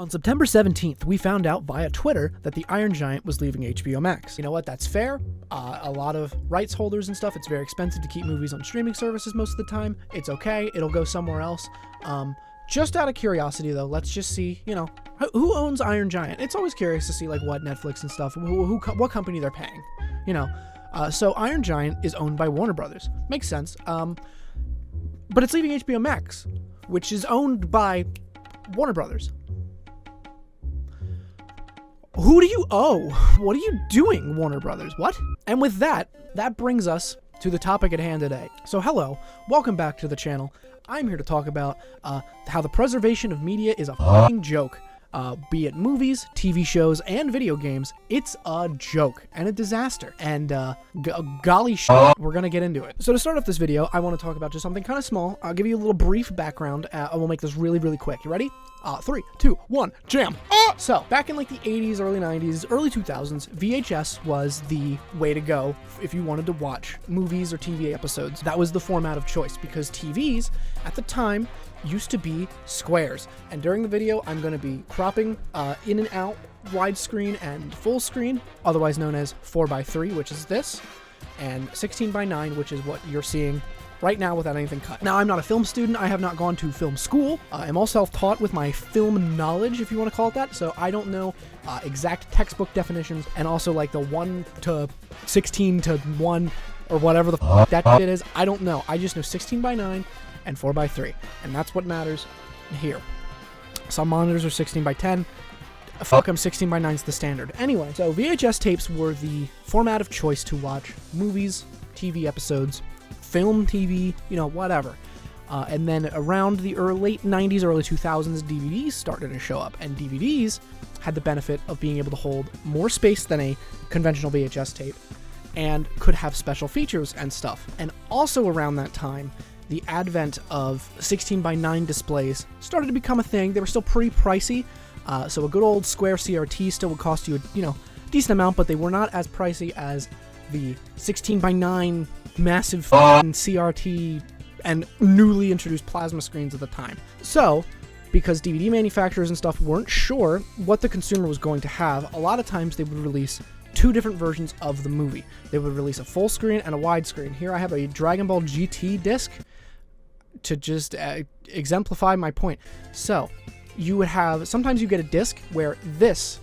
On September 17th, we found out via Twitter that the Iron Giant was leaving HBO Max. You know what? That's fair. A lot of rights holders and stuff, it's very expensive to keep movies on streaming services most of the time. It's okay. It'll go somewhere else. Just out of curiosity, though, let's just see, you know, who owns Iron Giant? It's always curious to see, like, what Netflix and stuff, what company they're paying, you know. So Iron Giant is owned by Warner Brothers. Makes sense. But it's leaving HBO Max, which is owned by Warner Brothers. Who do you owe? What are you doing, Warner Brothers? What? And with that brings us to the topic at hand today. So hello, welcome back to the channel. I'm here to talk about how the preservation of media is a fucking joke. Be it movies, TV shows, and video games, it's a joke and a disaster. And golly shit, we're gonna get into it. So to start off this video, I want to talk about just something kind of small. I'll give you a little brief background, and we'll make this really, really quick. You ready? 3, 2, 1, jam! So, back in like the 80s, early 90s, early 2000s, VHS was the way to go if you wanted to watch movies or TV episodes. That was the format of choice because TVs, at the time, used to be squares. And during the video, I'm going to be cropping in and out widescreen and full screen, otherwise known as 4:3, which is this, and 16:9, which is what you're seeing right now without anything cut. Now, I'm not a film student. I have not gone to film school. I'm all self-taught with my film knowledge, if you want to call it that. So I don't know exact textbook definitions, and also like the 1 to 16 to 1 or whatever the fuck that shit is. I don't know. I just know 16:9 and 4:3, and that's what matters here. Some monitors are 16:10. Fuck them, 16:9 is the standard. Anyway, so VHS tapes were the format of choice to watch movies, TV episodes, film, TV, you know, whatever. And then around the late 90s, early 2000s, DVDs started to show up, and DVDs had the benefit of being able to hold more space than a conventional VHS tape and could have special features and stuff. And also around that time, the advent of 16:9 displays started to become a thing. They were still pretty pricey, so a good old square CRT still would cost you, you know, a decent amount, but they were not as pricey as the 16:9 massive CRT and newly introduced plasma screens at the time. So, because DVD manufacturers and stuff weren't sure what the consumer was going to have, a lot of times they would release two different versions of the movie. They would release a full screen and a widescreen. Here I have a Dragon Ball GT disc to just exemplify my point. So, you would have, sometimes you get a disc where this,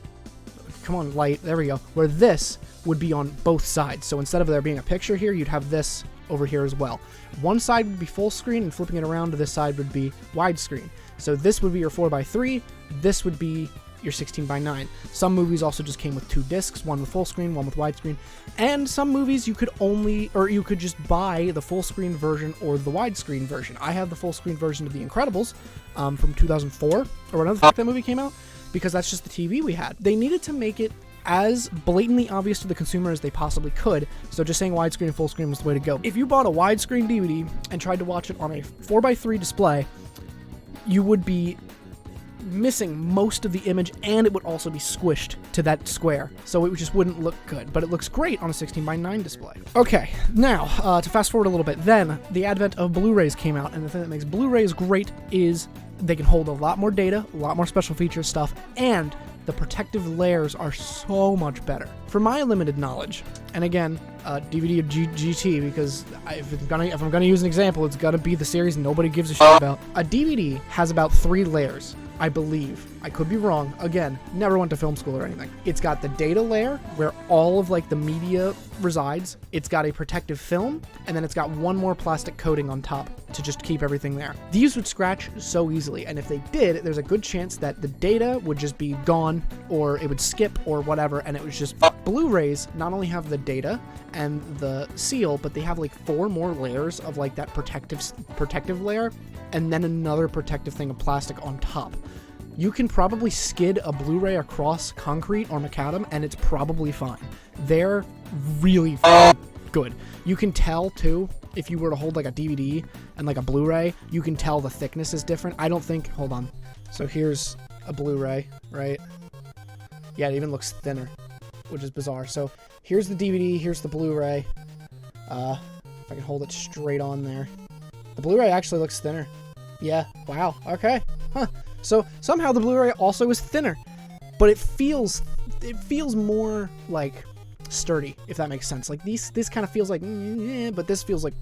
come on light, there we go, where this would be on both sides. So instead of there being a picture here, you'd have this over here as well. One side would be full screen, and flipping it around to this side would be widescreen. So this would be your 4:3, this would be your 16:9. Some movies also just came with two discs, one with full screen, one with widescreen. And some movies you could you could just buy the full screen version or the widescreen version. I have the full screen version of The Incredibles from 2004, or whenever the fuck that movie came out, because that's just the TV we had. They needed to make it as blatantly obvious to the consumer as they possibly could, so just saying widescreen and full screen was the way to go. If you bought a widescreen DVD and tried to watch it on a 4:3 display, you would be missing most of the image, and it would also be squished to that square, so it just wouldn't look good, but it looks great on a 16:9 display. Okay, now, to fast forward a little bit, then the advent of Blu-rays came out, and the thing that makes Blu-rays great is they can hold a lot more data, a lot more special features stuff, and the protective layers are so much better. From my limited knowledge, and again, DVD of GT, because if I'm gonna use an example, it's gonna be the series nobody gives a shit about. A DVD has about 3 layers, I believe. I could be wrong. Again, never went to film school or anything. It's got the data layer, where all of like the media resides. It's got a protective film, and then it's got one more plastic coating on top to just keep everything there. These would scratch so easily, and if they did, there's a good chance that the data would just be gone, or it would skip, or whatever, and it was just... Blu-rays not only have the data and the seal, but they have like 4 more layers of like that protective layer, and then another protective thing of plastic on top. You can probably skid a Blu-ray across concrete or macadam, and it's probably fine. They're really good. You can tell, too, if you were to hold like a DVD and like a Blu-ray, you can tell the thickness is different. I don't think... Hold on. So here's a Blu-ray, right? Yeah, it even looks thinner, which is bizarre. So here's the DVD, here's the Blu-ray. If I can hold it straight on there. The Blu-ray actually looks thinner. Yeah, wow, okay. Huh. So somehow the Blu-ray also is thinner, but it feels more like sturdy, if that makes sense. Like this kind of feels like, but this feels like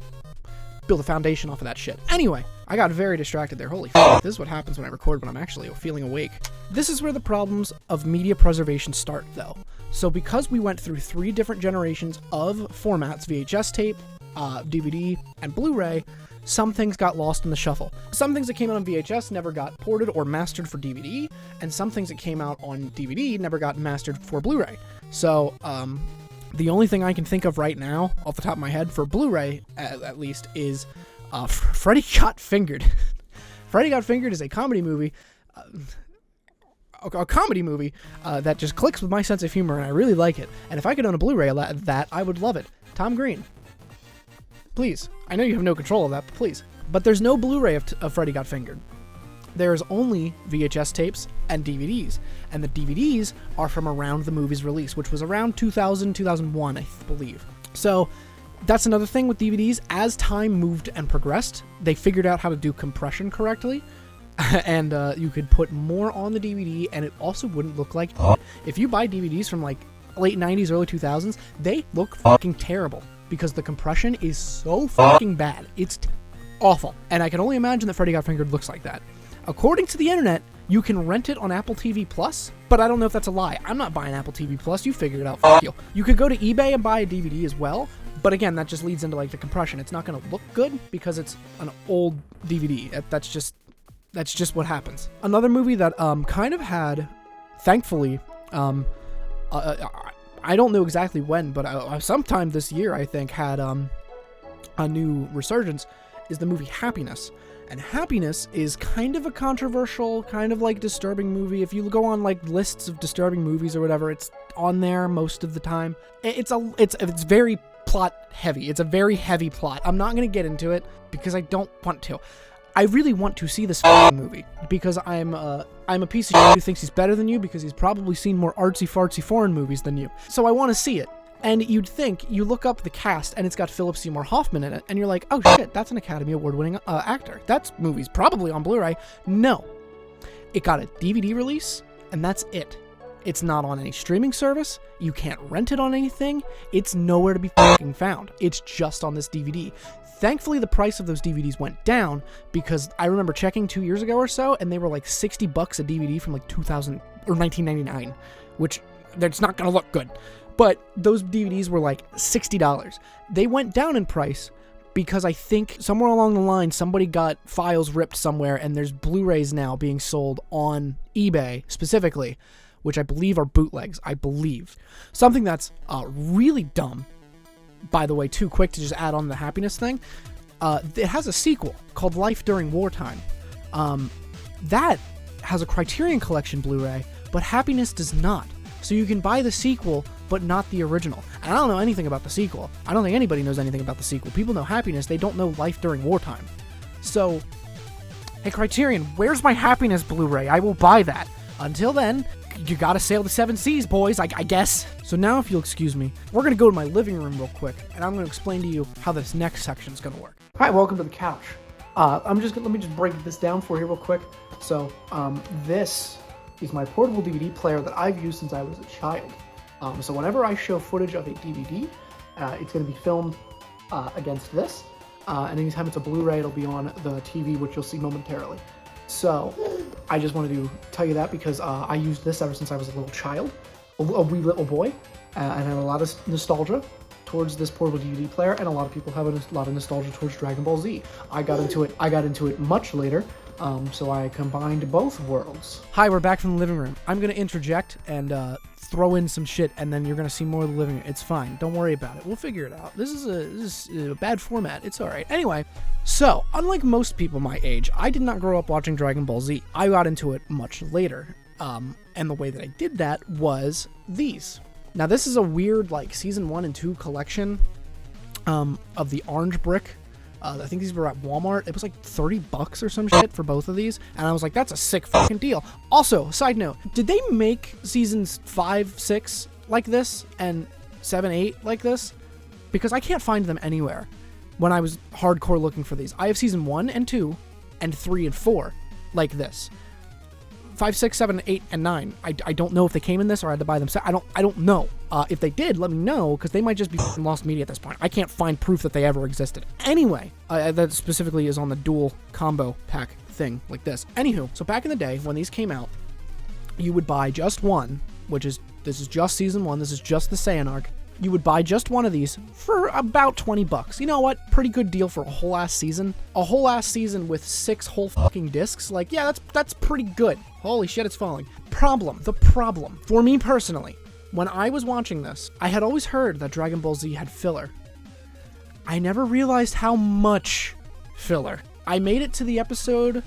build a foundation off of that shit. Anyway, I got very distracted there. Holy fuck, this is what happens when I record when I'm actually feeling awake. This is where the problems of media preservation start, though. So because we went through 3 different generations of formats, VHS tape, DVD, and Blu-ray, some things got lost in the shuffle. Some things that came out on VHS never got ported or mastered for DVD, and some things that came out on DVD never got mastered for Blu-ray. So, the only thing I can think of right now, off the top of my head, for Blu-ray, at least, is Freddy Got Fingered. Freddy Got Fingered is a comedy movie, that just clicks with my sense of humor, and I really like it. And if I could own a Blu-ray of that, I would love it. Tom Green, please. I know you have no control of that, but please. But there's no Blu-ray of Freddy Got Fingered. There's only VHS tapes and DVDs, and the DVDs are from around the movie's release, which was around 2000, 2001, I believe. So that's another thing with DVDs. As time moved and progressed, they figured out how to do compression correctly, and you could put more on the DVD, and it also wouldn't look like... If you buy DVDs from like late 90s, early 2000s, they look fucking terrible because the compression is so fucking bad. It's awful. And I can only imagine that Freddy Got Fingered looks like that. According to the internet, you can rent it on Apple TV Plus, but I don't know if that's a lie. I'm not buying Apple TV Plus. You figure it out. Fuck you. You could go to eBay and buy a DVD as well, but again, that just leads into like the compression. It's not going to look good because it's an old DVD. That's just what happens. Another movie that kind of had, thankfully, I don't know exactly when, but sometime this year I think had a new resurgence, is the movie Happiness. And Happiness is kind of a controversial, kind of like disturbing movie. If you go on like lists of disturbing movies or whatever, it's on there most of the time. It's very plot heavy. It's a very heavy plot. I'm not going to get into it because I don't want to. I really want to see this movie because I'm a piece of shit who thinks he's better than you because he's probably seen more artsy-fartsy foreign movies than you. So I want to see it. And you'd think, you look up the cast, and it's got Philip Seymour Hoffman in it, and you're like, oh shit, that's an Academy Award-winning actor. That movie's probably on Blu-ray. No. It got a DVD release, and that's it. It's not on any streaming service. You can't rent it on anything. It's nowhere to be fucking found. It's just on this DVD. Thankfully, the price of those DVDs went down, because I remember checking 2 years ago or so, and they were like $60 a DVD from like 2000 or 1999, which that's not going to look good. But those DVDs were like $60. They went down in price because I think somewhere along the line somebody got files ripped somewhere, and there's Blu-rays now being sold on eBay specifically, which I believe are bootlegs. I believe. Something that's really dumb, by the way, too quick to just add on the Happiness thing. It has a sequel called Life During Wartime. That has a Criterion Collection Blu-ray, but Happiness does not. So you can buy the sequel, but not the original. And I don't know anything about the sequel. I don't think anybody knows anything about the sequel. People know Happiness, they don't know Life During Wartime. So, hey Criterion, where's my Happiness Blu-ray? I will buy that. Until then, you gotta sail the 7 seas, boys, I guess. So now, if you'll excuse me, we're gonna go to my living room real quick, and I'm gonna explain to you how this next section is gonna work. Hi, welcome to the couch. Let me just break this down for you real quick. So, this is my portable DVD player that I've used since I was a child. So whenever I show footage of a DVD, it's going to be filmed against this, and anytime it's a Blu-ray, it'll be on the TV, which you'll see momentarily. So I just wanted to tell you that because I used this ever since I was a little child, a wee little boy, and I have a lot of nostalgia towards this portable DVD player, and a lot of people have a lot of nostalgia towards Dragon Ball Z. I got into it much later. So I combined both worlds. Hi, we're back from the living room. I'm going to interject and throw in some shit, and then you're going to see more of the living room. It's fine. Don't worry about it. We'll figure it out. This is a bad format. It's all right. Anyway, so unlike most people my age, I did not grow up watching Dragon Ball Z. I got into it much later. And the way that I did that was these. Now, this is a weird, like, Season 1 and 2 collection of the Orange Brick. I think these were at Walmart. It was like $30 or some shit for both of these. And I was like, that's a sick fucking deal. Also, side note, did they make seasons 5, 6 like this and 7, 8 like this? Because I can't find them anywhere when I was hardcore looking for these. I have season 1 and 2 and 3 and 4 like this. 5, 6, 7, 8, and 9. I don't know if they came in this or I had to buy them. I don't know. If they did, let me know, because they might just be lost media at this point. I can't find proof that they ever existed. Anyway, that specifically is on the dual combo pack thing like this. Anywho, so back in the day when these came out, you would buy just one, this is just season 1. This is just the Saiyan arc. You would buy just one of these for about $20. You know what? Pretty good deal for a whole ass season. A whole ass season with 6 whole fucking discs. Like, yeah, that's pretty good. Holy shit, it's falling. The problem, for me personally, when I was watching this, I had always heard that Dragon Ball Z had filler. I never realized how much filler. I made it to the episode.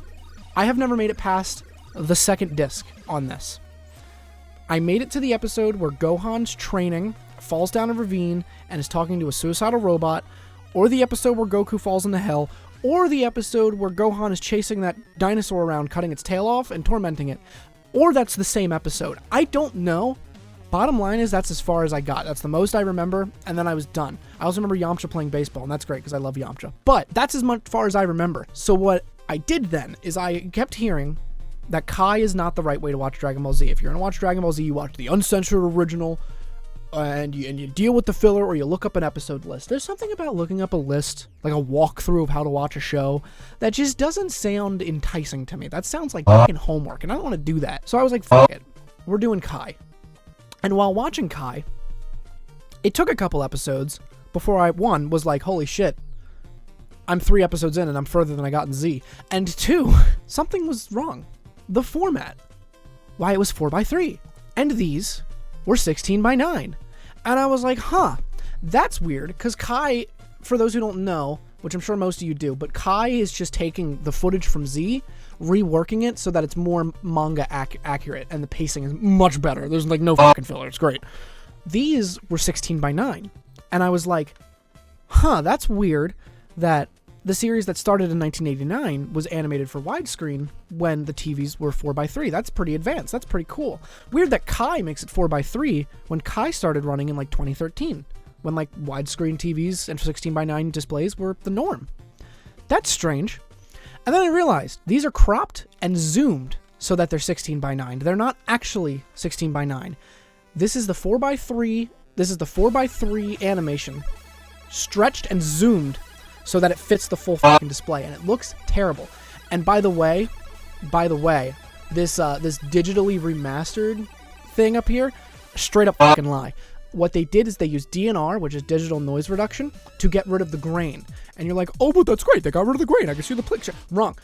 I have never made it past the second disc on this. I made it to the episode where Gohan's training, falls down a ravine, and is talking to a suicidal robot, or the episode where Goku falls into hell, or the episode where Gohan is chasing that dinosaur around, cutting its tail off and tormenting it, or that's the same episode. I don't know. Bottom line is that's as far as I got. That's the most I remember, and then I was done. I also remember Yamcha playing baseball, and that's great because I love Yamcha. But that's as far as I remember. So what I did then is I kept hearing that Kai is not the right way to watch Dragon Ball Z. If you're going to watch Dragon Ball Z, you watch the uncensored original, and you deal with the filler, or you look up an episode list. There's something about looking up a list, like a walkthrough of how to watch a show, that just doesn't sound enticing to me. That sounds like fucking homework, and I don't want to do that. So I was like, fuck it. We're doing Kai. And while watching Kai, it took a couple episodes before I, one, was like, holy shit, I'm 3 episodes in and I'm further than I got in Z. And 2, something was wrong. The format. Why, it was 4:3. And these were 16:9. And I was like, huh, that's weird, because Kai, for those who don't know, which I'm sure most of you do, but Kai is just taking the footage from Z, reworking it so that it's more manga accurate, and the pacing is much better. There's like no fucking filler. It's great. These were 16:9. And I was like, huh, that's weird that the series that started in 1989 was animated for widescreen when the TVs were 4:3. That's pretty advanced. That's pretty cool. Weird that Kai makes it 4:3 when Kai started running in like 2013, when like widescreen TVs and 16:9 displays were the norm. That's strange. And then I realized these are cropped and zoomed so that they're 16:9. They're not actually 16:9. This is the 4:3. This is the 4:3 animation, stretched and zoomed so that it fits the full fucking display, and it looks terrible. And by the way, this digitally remastered thing up here, straight up fucking lie. What they did is they used DNR, which is digital noise reduction, to get rid of the grain. And you're like, oh, but that's great. They got rid of the grain. I can see the picture. Wrong.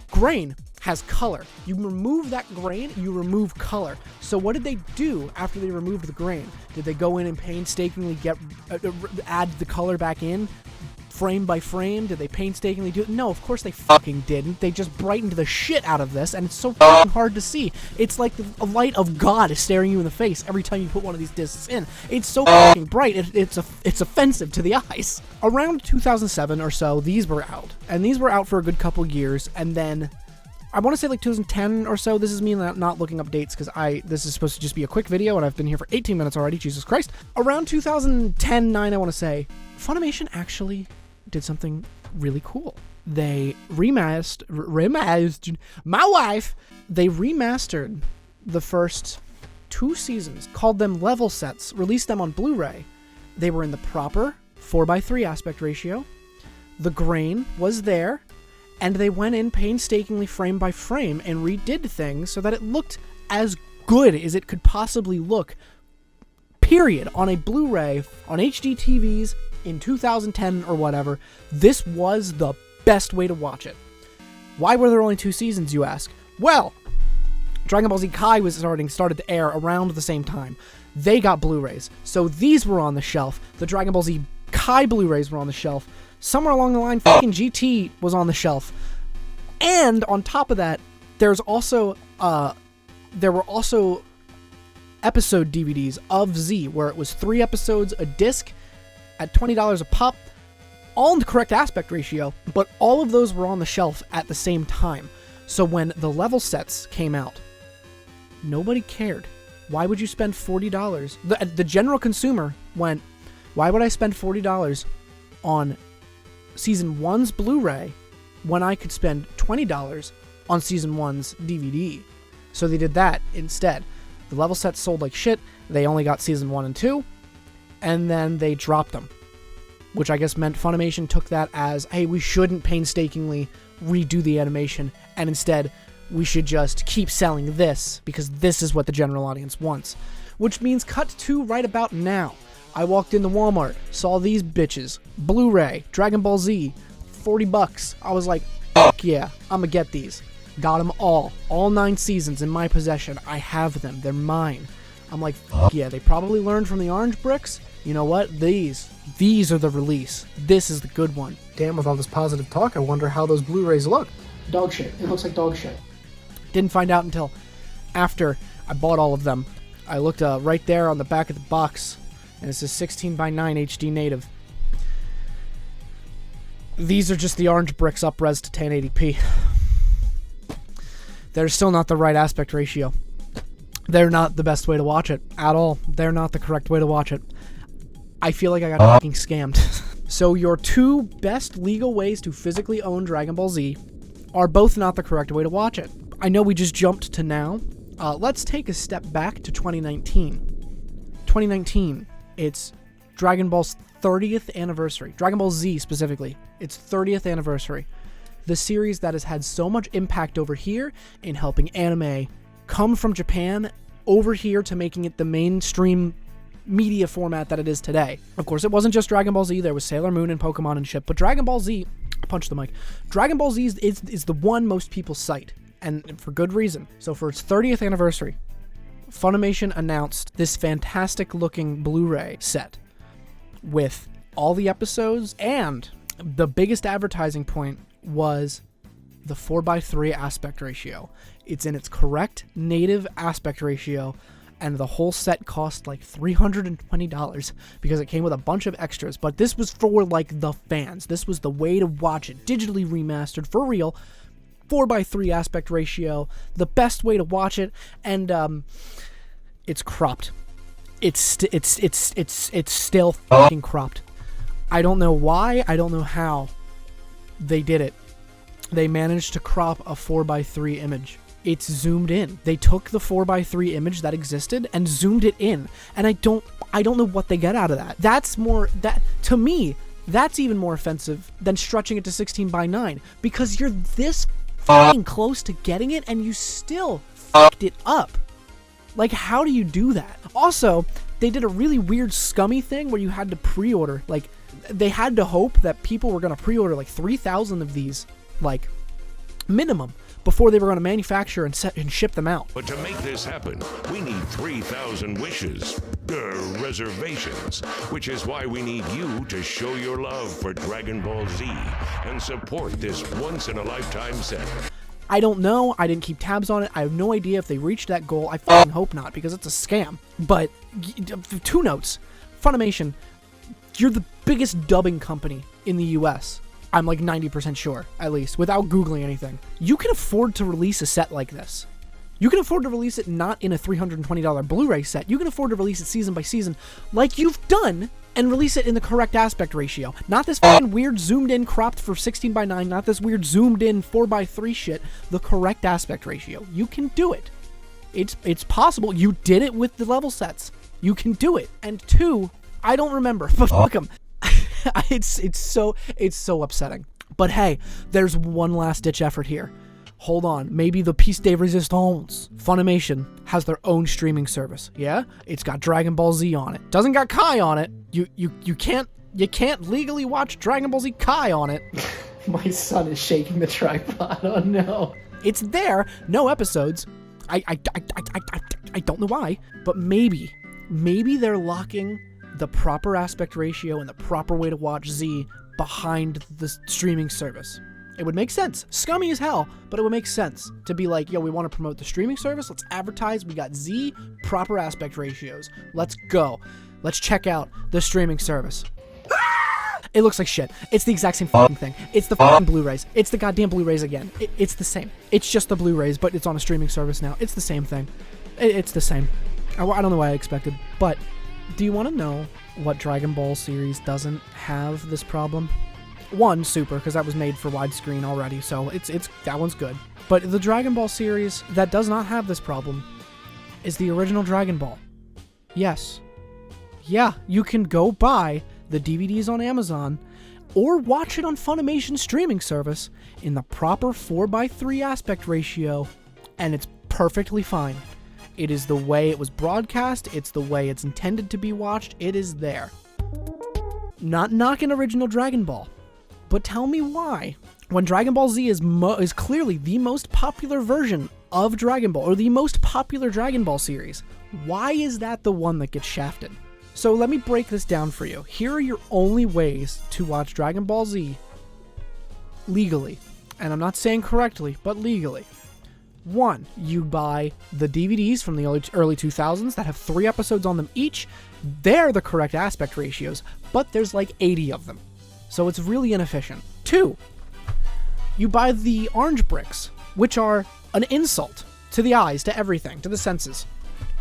Grain has color. You remove that grain, you remove color. So what did they do after they removed the grain? Did they go in and painstakingly add the color back in? Frame by frame? Did they painstakingly do it? No, of course they fucking didn't. They just brightened the shit out of this, and it's so fucking hard to see. It's like a light of God is staring you in the face every time you put one of these discs in. It's so fucking bright, it's offensive to the eyes. Around 2007 or so, these were out. And these were out for a good couple years, and then I want to say like 2010 or so. This is me not looking up dates, because this is supposed to just be a quick video, and I've been here for 18 minutes already. Jesus Christ. Around 2010-9, I want to say, Funimation actually did something really cool. They remastered the first 2 seasons, called them level sets, released them on Blu-ray. They were in the proper 4:3 aspect ratio. The grain was there, and they went in painstakingly frame by frame and redid things so that it looked as good as it could possibly look, period, on a Blu-ray, on HD TVs, in 2010 or whatever. This was the best way to watch it. Why were there only 2 seasons, you ask? Well, Dragon Ball Z Kai was started to air around the same time. They got Blu-rays, so these were on the shelf. The Dragon Ball Z Kai Blu-rays were on the shelf. Somewhere along the line, fucking GT was on the shelf. And on top of that, there were also episode DVDs of Z, where it was 3 episodes a disc at $20 a pop, all in the correct aspect ratio, but all of those were on the shelf at the same time. So when the level sets came out, nobody cared. Why would you spend $40? The general consumer went, why would I spend $40 on Season 1's Blu-ray when I could spend $20 on Season 1's DVD? So they did that instead. The level sets sold like shit. They only got season 1 and 2, and then they dropped them, which I guess meant Funimation took that as, hey, we shouldn't painstakingly redo the animation, and instead we should just keep selling this because this is what the general audience wants. Which means cut to right about now. I walked into Walmart, saw these bitches, Bluray, Dragon Ball Z, $40. I was like, fuck yeah, I'ma get these. Got them all 9 seasons in my possession. I have them, they're mine. I'm like, fuck yeah, they probably learned from the orange bricks. You know what? These are the release. This is the good one. Damn, with all this positive talk, I wonder how those Blu-rays look. Dog shit. It looks like dog shit. Didn't find out until after I bought all of them. I looked right there on the back of the box, and it says 16:9 HD native. These are just the orange bricks up-res to 1080p. They're still not the right aspect ratio. They're not the best way to watch it at all. They're not the correct way to watch it. I feel like I got fucking scammed. So your 2 best legal ways to physically own Dragon Ball Z are both not the correct way to watch it. I know we just jumped to now. Let's take a step back to 2019. 2019, it's Dragon Ball's 30th anniversary. Dragon Ball Z specifically. Its 30th anniversary. The series that has had so much impact over here in helping anime come from Japan over here to making it the mainstream media format that it is today. Of course, it wasn't just Dragon Ball Z. There was Sailor Moon and Pokemon and shit, but Dragon Ball Z, punch the mic, Dragon Ball Z is the one most people cite, and for good reason. So for its 30th anniversary, Funimation announced this fantastic looking Blu-ray set with all the episodes, and the biggest advertising point was the 4:3 aspect ratio. It's in its correct native aspect ratio, and the whole set cost like $320 because it came with a bunch of extras. But this was for like the fans. This was the way to watch it, digitally remastered for real, 4:3 aspect ratio, the best way to watch it, and it's cropped. It's still fucking cropped. I don't know why. I don't know how they did it. They managed to crop a 4:3 image. It's zoomed in. They took the 4:3 image that existed and zoomed it in. And I don't know what they get out of that. To me, that's even more offensive than stretching it to 16:9 because you're this fucking close to getting it and you still fucked it up. Like, how do you do that? Also, they did a really weird scummy thing where you had to pre-order. Like, they had to hope that people were going to pre-order like 3,000 of these, like, minimum, before they were going to manufacture and ship them out. But to make this happen, we need 3,000 wishes, reservations, which is why we need you to show your love for Dragon Ball Z and support this once-in-a-lifetime set. I don't know. I didn't keep tabs on it. I have no idea if they reached that goal. I fucking hope not, because it's a scam. But 2 notes. Funimation, you're the biggest dubbing company in the US. I'm like 90% sure, at least, without Googling anything. You can afford to release a set like this. You can afford to release it not in a $320 Blu-ray set. You can afford to release it season by season, like you've done, and release it in the correct aspect ratio. Not this fucking weird zoomed in cropped for 16:9, not this weird zoomed in 4:3 shit. The correct aspect ratio. You can do it. It's possible. You did it with the level sets. You can do it. And 2, I don't remember. Fuck 'em. It's so upsetting. But hey, there's one last ditch effort here. Hold on, maybe the piece de resistance. Funimation has their own streaming service. Yeah, it's got Dragon Ball Z on it. Doesn't got Kai on it. You can't legally watch Dragon Ball Z Kai on it. My son is shaking the tripod. Oh no. It's there, no episodes. I don't know why, but maybe they're locking the proper aspect ratio and the proper way to watch Z behind the streaming service. It would make sense. Scummy as hell, but it would make sense to be like, yo, we want to promote the streaming service. Let's advertise. We got Z, proper aspect ratios. Let's go. Let's check out the streaming service. It looks like shit. It's the exact same fucking thing. It's the fucking Blu-rays. It's the goddamn Blu-rays again. It's the same. It's just the Blu-rays, but it's on a streaming service now. It's the same thing. It's the same. I don't know what I expected, but do you want to know what Dragon Ball series doesn't have this problem? 1 Super, because that was made for widescreen already, so it's that one's good. But the Dragon Ball series that does not have this problem is the original Dragon Ball. Yes. Yeah, you can go buy the DVDs on Amazon or watch it on Funimation streaming service in the proper 4:3 aspect ratio, and it's perfectly fine. It is the way it was broadcast, it's the way it's intended to be watched, it is there. Not knocking original Dragon Ball, but tell me why, when Dragon Ball Z is clearly the most popular version of Dragon Ball, or the most popular Dragon Ball series, why is that the one that gets shafted? So let me break this down for you. Here are your only ways to watch Dragon Ball Z legally. And I'm not saying correctly, but legally. 1, you buy the DVDs from the early 2000s that have 3 episodes on them each. They're the correct aspect ratios, but there's like 80 of them. So it's really inefficient. 2, you buy the orange bricks, which are an insult to the eyes, to everything, to the senses.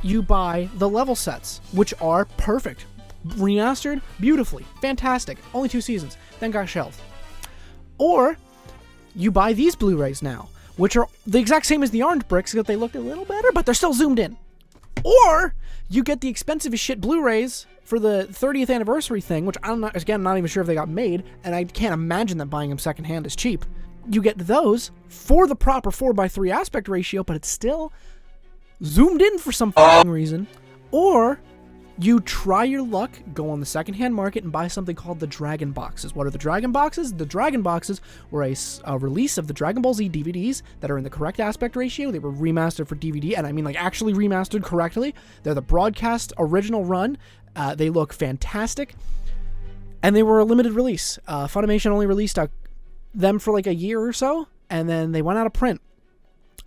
You buy the level sets, which are perfect. Remastered beautifully. Fantastic. Only 2 seasons. Then got shelved. Or you buy these Blu-rays now, which are the exact same as the orange bricks, except they look a little better, but they're still zoomed in. Or you get the expensive as shit Blu-rays for the 30th anniversary thing, which I'm not even sure if they got made, and I can't imagine that buying them secondhand is cheap. You get those for the proper 4:3 aspect ratio, but it's still zoomed in for some fucking reason. Or you try your luck, go on the secondhand market and buy something called the Dragon Boxes. What are the Dragon Boxes? The Dragon Boxes were a release of the Dragon Ball Z DVDs that are in the correct aspect ratio. They were remastered for DVD, and I mean like actually remastered correctly. They're the broadcast original run. They look fantastic. And they were a limited release. Funimation only released them for like a year or so, and then they went out of print.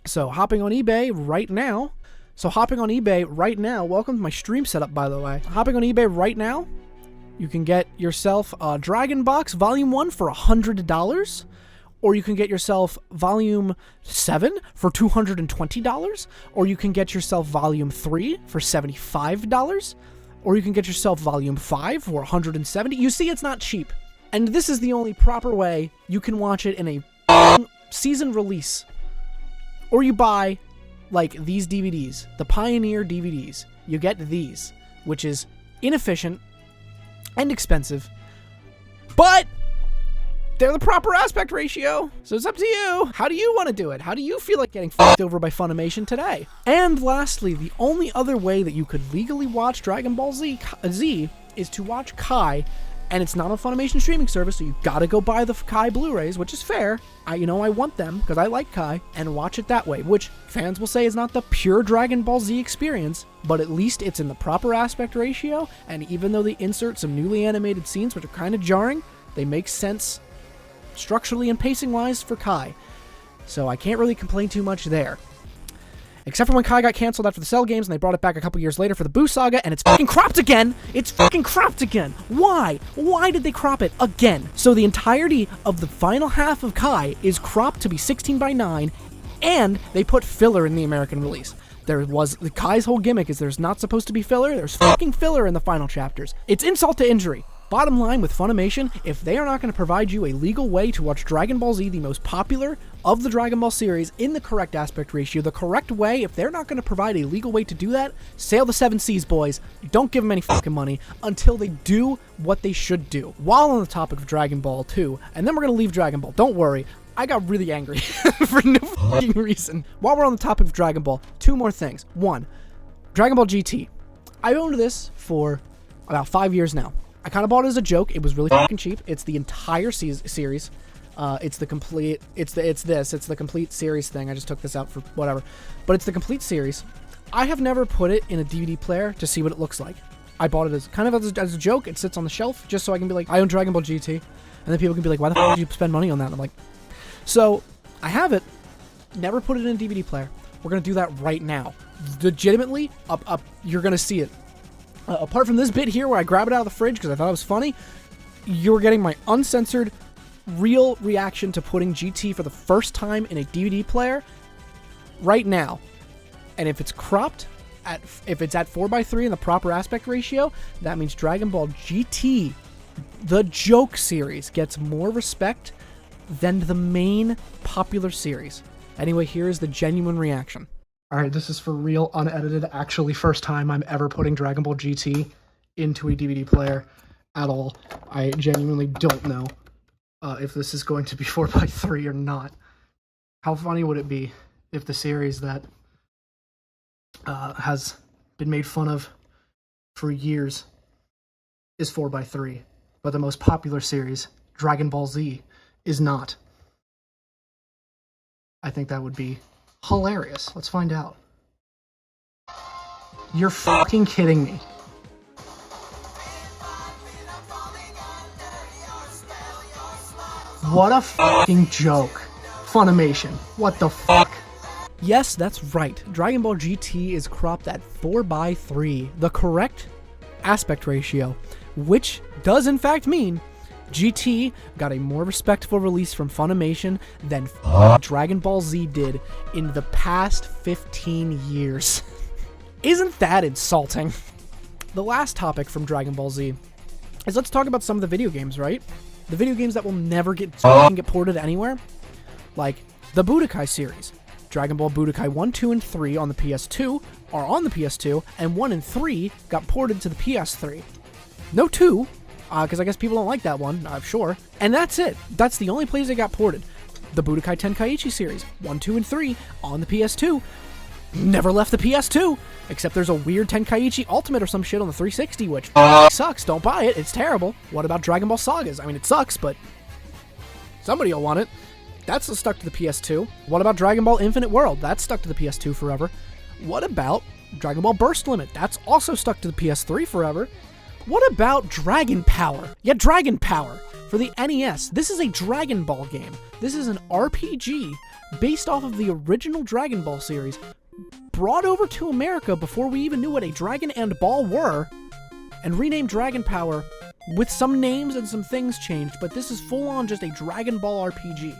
So hopping on eBay right now, welcome to my stream setup, by the way. Hopping on eBay right now, you can get yourself a Dragon Box Volume 1 for $100, or you can get yourself Volume 7 for $220, or you can get yourself Volume 3 for $75, or you can get yourself Volume 5 for $170. You see, it's not cheap. And this is the only proper way you can watch it in a season release. Or you buy, like, these DVDs, the Pioneer DVDs. You get these, which is inefficient and expensive, but they're the proper aspect ratio, so it's up to you. How do you want to do it? How do you feel like getting fucked over by Funimation today? And lastly, the only other way that you could legally watch Dragon Ball Z is to watch Kai. And it's not on Funimation streaming service, so you gotta go buy the Kai Blu-rays, which is fair. I want them, because I like Kai, and watch it that way, which fans will say is not the pure Dragon Ball Z experience, but at least it's in the proper aspect ratio, and even though they insert some newly animated scenes, which are kind of jarring, they make sense structurally and pacing-wise for Kai. So I can't really complain too much there. Except for when Kai got canceled after the Cell games and they brought it back a couple years later for the Boo Saga, and it's fucking cropped again! It's fucking cropped again! Why? Why did they crop it again? So the entirety of the final half of Kai is cropped to be 16:9, and they put filler in the American release. Kai's whole gimmick is there's not supposed to be filler, there's fucking filler in the final chapters. It's insult to injury. Bottom line with Funimation, if they are not going to provide you a legal way to watch Dragon Ball Z, the most popular of the Dragon Ball series, in the correct aspect ratio, the correct way, if they're not going to provide a legal way to do that, sail the 7 seas, boys. Don't give them any fucking money until they do what they should do. While on the topic of Dragon Ball 2, and then we're going to leave Dragon Ball. Don't worry. I got really angry for no fucking reason. While we're on the topic of Dragon Ball, 2 more things. 1, Dragon Ball GT. I've owned this for about 5 years now. I kind of bought it as a joke. It was really fucking cheap. It's the entire series. It's the complete series thing. I just took this out for whatever. But it's the complete series. I have never put it in a DVD player to see what it looks like. I bought it as a joke. It sits on the shelf just so I can be like, I own Dragon Ball GT. And then people can be like, why the fuck did you spend money on that? And I'm like, so I have it. Never put it in a DVD player. We're going to do that right now. Legitimately, you're going to see it. Apart from this bit here where I grab it out of the fridge because I thought it was funny, you're getting my uncensored, real reaction to putting GT for the first time in a DVD player right now. And if it's cropped, if it's at 4:3 in the proper aspect ratio, that means Dragon Ball GT The joke series gets more respect than the main popular series. Anyway, here is the genuine reaction. Alright, this is for real, unedited, actually first time I'm ever putting Dragon Ball GT into a DVD player at all. I genuinely don't know if this is going to be 4x3 or not. How funny would it be if the series that has been made fun of for years is 4x3, but the most popular series, Dragon Ball Z, is not? I think that would be hilarious. Let's find out. You're fucking kidding me. What a fucking joke. Funimation. What the fuck? Yes, that's right. Dragon Ball GT is cropped at 4:3, the correct aspect ratio, which does in fact mean GT got a more respectful release from Funimation than Dragon Ball Z did in the past 15 years. Isn't that insulting? The last topic from Dragon Ball Z is let's talk about some of the video games, right? The video games that will never get ported anywhere. Like the Budokai series. Dragon Ball Budokai 1, 2, and 3 on the PS2 are on the PS2, and 1 and 3 got ported to the PS3. No 2, because I guess people don't like that one, I'm sure. And that's it. That's the only place they got ported. The Budokai Tenkaichi series, 1, 2, and 3 on the PS2. Never left the PS2, except there's a weird Tenkaichi Ultimate or some shit on the 360, which sucks. Don't buy it. It's terrible. What about Dragon Ball Sagas? I mean, it sucks, but somebody will want it. That's stuck to the PS2. What about Dragon Ball Infinite World? That's stuck to the PS2 forever. What about Dragon Ball Burst Limit? That's also stuck to the PS3 forever. What about Dragon Power? Yeah, Dragon Power for the NES. This is a Dragon Ball game. This is an RPG based off of the original Dragon Ball series, brought over to America before we even knew what a Dragon and Ball were, and renamed Dragon Power with some names and some things changed, but this is full-on just a Dragon Ball RPG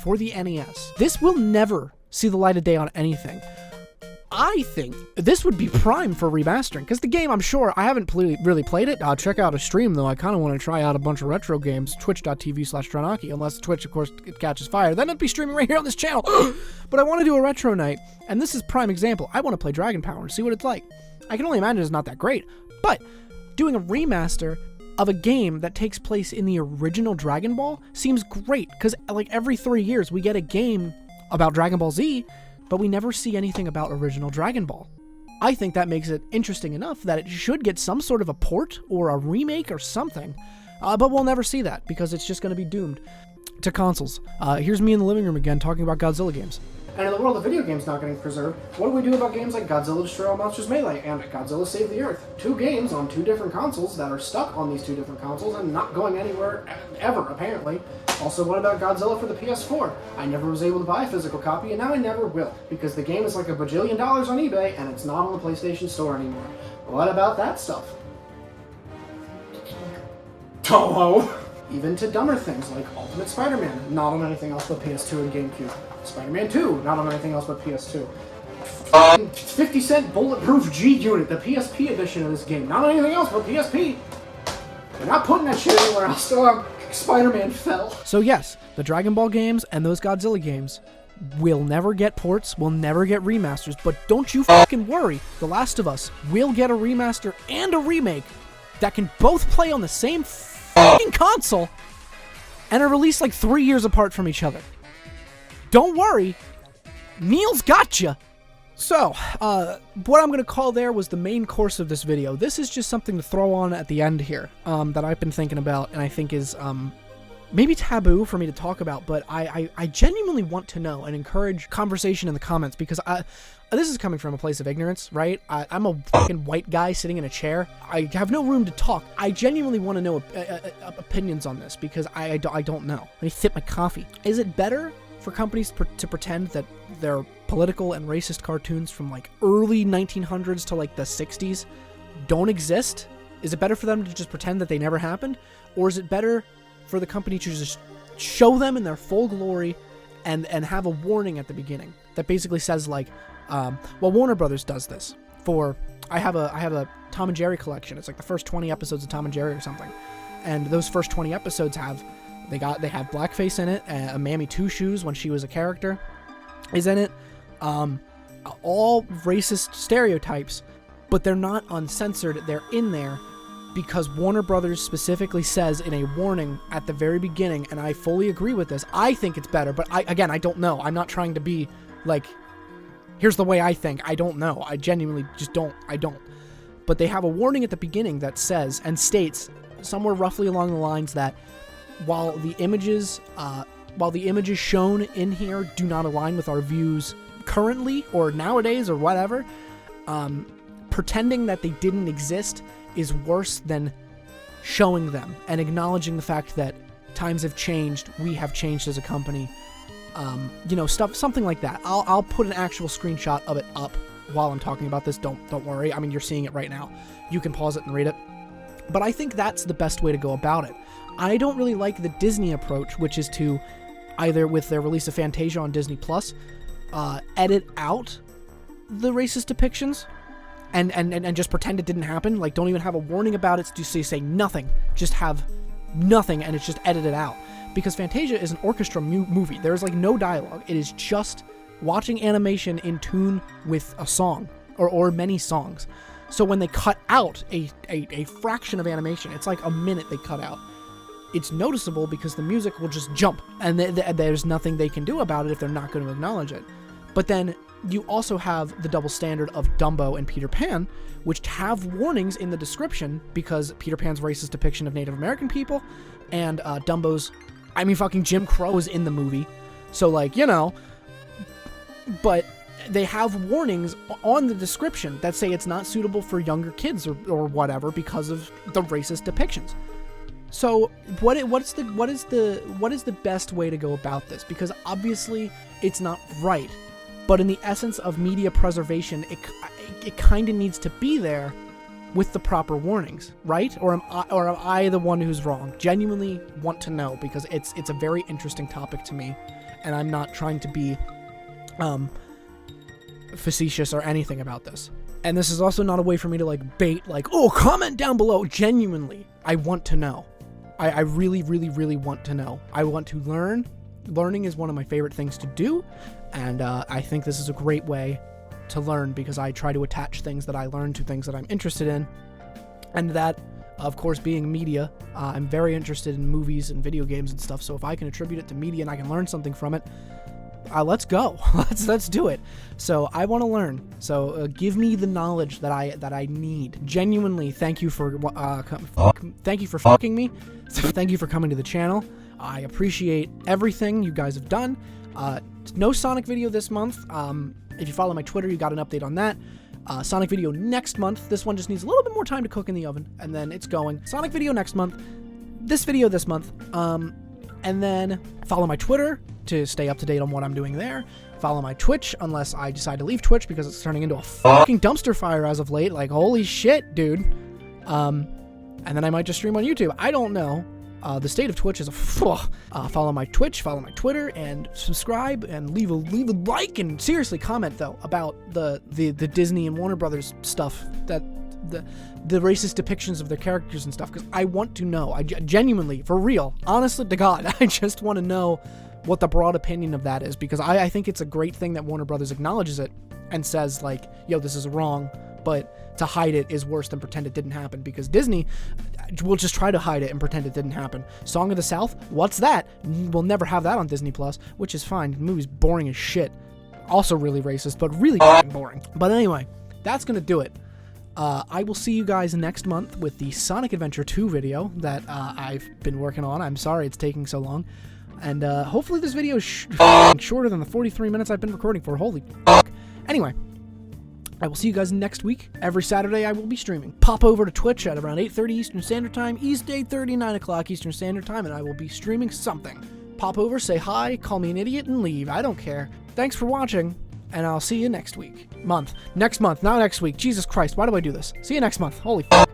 for the NES. This will never see the light of day on anything. I think this would be prime for remastering, because the game, I'm sure, I haven't really played it. I'll check out a stream, though. I kind of want to try out a bunch of retro games, twitch.tv/Tranaki, unless Twitch, of course, it catches fire. Then it'd be streaming right here on this channel. But I want to do a retro night, and this is prime example. I want to play Dragon Power and see what it's like. I can only imagine it's not that great, but doing a remaster of a game that takes place in the original Dragon Ball seems great, because like every 3 years we get a game about Dragon Ball Z, but we never see anything about original Dragon Ball. I think that makes it interesting enough that it should get some sort of a port or a remake or something, but we'll never see that because it's just going to be doomed to consoles. Here's me in the living room again talking about Godzilla games. And in the world of video games not getting preserved, what do we do about games like Godzilla Destroy All Monsters Melee and Godzilla Save the Earth? 2 games on 2 different consoles that are stuck on these 2 different consoles and not going anywhere ever, apparently. Also, what about Godzilla for the PS4? I never was able to buy a physical copy, and now I never will, because the game is like $1 bajillion on eBay, and it's not on the PlayStation Store anymore. What about that stuff? Toho! Even to dumber things like Ultimate Spider-Man, not on anything else but PS2 and GameCube. Spider-Man 2, not on anything else but PS2. 50-cent Bulletproof G-Unit, the PSP edition of this game, not on anything else but PSP. They're not putting that shit anywhere else, so Spider-Man fell. So yes, the Dragon Ball games and those Godzilla games will never get ports, will never get remasters, but don't you fucking worry. The Last of Us will get a remaster and a remake that can both play on the same fucking console and are released like 3 years apart from each other. Don't worry, Neil's got you. So, what I'm going to call there was the main course of this video. This is just something to throw on at the end here that I've been thinking about and I think is maybe taboo for me to talk about, but I genuinely want to know and encourage conversation in the comments because this is coming from a place of ignorance, right? I'm a fucking white guy sitting in a chair. I have no room to talk. I genuinely want to know opinions on this because I don't know. Let me sip my coffee. Is it better for companies to pretend that their political and racist cartoons from like early 1900s to like the 60s don't exist? Is it better for them to just pretend that they never happened? Or is it better for the company to just show them in their full glory and have a warning at the beginning that basically says like, well, Warner Brothers does this for, I have a Tom and Jerry collection. It's like the first 20 episodes of Tom and Jerry or something. and those first 20 episodes have blackface in it. Mammy Two Shoes, when she was a character, is in it. All racist stereotypes, but they're not uncensored. They're in there because Warner Brothers specifically says in a warning at the very beginning, and I fully agree with this. I think it's better, but I don't know. I'm not trying to be like, here's the way I think. I don't know. I genuinely just don't. I don't. But they have a warning at the beginning that says and states somewhere roughly along the lines that while the images shown in here do not align with our views currently or nowadays or whatever, pretending that they didn't exist is worse than showing them and acknowledging the fact that times have changed, we have changed as a company, something like that. I'll put an actual screenshot of it up while I'm talking about this. Don't worry. I mean, you're seeing it right now. You can pause it and read it. But I think that's the best way to go about it. I don't really like the Disney approach, which is to either with their release of Fantasia on Disney Plus, edit out the racist depictions and just pretend it didn't happen. Like, don't even have a warning about it. Just say nothing. Just have nothing, and it's just edited out. Because Fantasia is an orchestra movie. There's like no dialogue. It is just watching animation in tune with a song or many songs. So when they cut out a fraction of animation, it's like a minute they cut out, it's noticeable because the music will just jump, and there's nothing they can do about it if they're not going to acknowledge it. But then you also have the double standard of Dumbo and Peter Pan, which have warnings in the description because Peter Pan's racist depiction of Native American people, and Dumbo's, fucking Jim Crow is in the movie. So, but they have warnings on the description that say it's not suitable for younger kids or whatever because of the racist depictions. So what is the best way to go about this? Because obviously it's not right, but in the essence of media preservation, it kind of needs to be there with the proper warnings, right? Or am I the one who's wrong? Genuinely want to know, because it's a very interesting topic to me, and I'm not trying to be facetious or anything about this. And this is also not a way for me to bait, comment down below. Genuinely, I want to know. I really, really, really want to know. I want to learn. Learning is one of my favorite things to do, and I think this is a great way to learn, because I try to attach things that I learn to things that I'm interested in, and that, of course, being media, I'm very interested in movies and video games and stuff, so if I can attribute it to media and I can learn something from it, let's go. Let's do it. So I want to learn. So give me the knowledge that I need. Genuinely, thank you for fucking me. Thank you for coming to the channel. I appreciate everything you guys have done. No Sonic video this month. If you follow my Twitter, you got an update on that. Sonic video next month. This one just needs a little bit more time to cook in the oven, and then it's going. Sonic video next month. This video this month. And then follow my Twitter to stay up to date on what I'm doing there. Follow my Twitch, unless I decide to leave Twitch because it's turning into a fucking dumpster fire as of late. Like, holy shit, dude. And then I might just stream on YouTube. I don't know. The state of Twitch is follow my Twitch, follow my Twitter, and subscribe, and leave a like, and seriously comment though about the Disney and Warner Brothers stuff, that the racist depictions of their characters and stuff, because I want to know. I genuinely, for real, honestly to God, I just want to know what the broad opinion of that is, because I think it's a great thing that Warner Brothers acknowledges it and says, like, yo, this is wrong, but to hide it is worse than pretend it didn't happen, because Disney will just try to hide it and pretend it didn't happen. Song of the South? What's that? We'll never have that on Disney Plus, which is fine. The movie's boring as shit. Also really racist, but really fucking boring. But anyway, that's gonna do it. I will see you guys next month with the Sonic Adventure 2 video that I've been working on. I'm sorry it's taking so long. And hopefully this video is shorter than the 43 minutes I've been recording for. Holy fuck. Anyway, I will see you guys next week. Every Saturday I will be streaming. Pop over to Twitch at around 8:30 Eastern Standard Time, 8:30, 9 o'clock Eastern Standard Time, and I will be streaming something. Pop over, say hi, call me an idiot, and leave. I don't care. Thanks for watching, and I'll see you next week. Next month, not next week. Jesus Christ, why do I do this? See you next month. Holy fuck.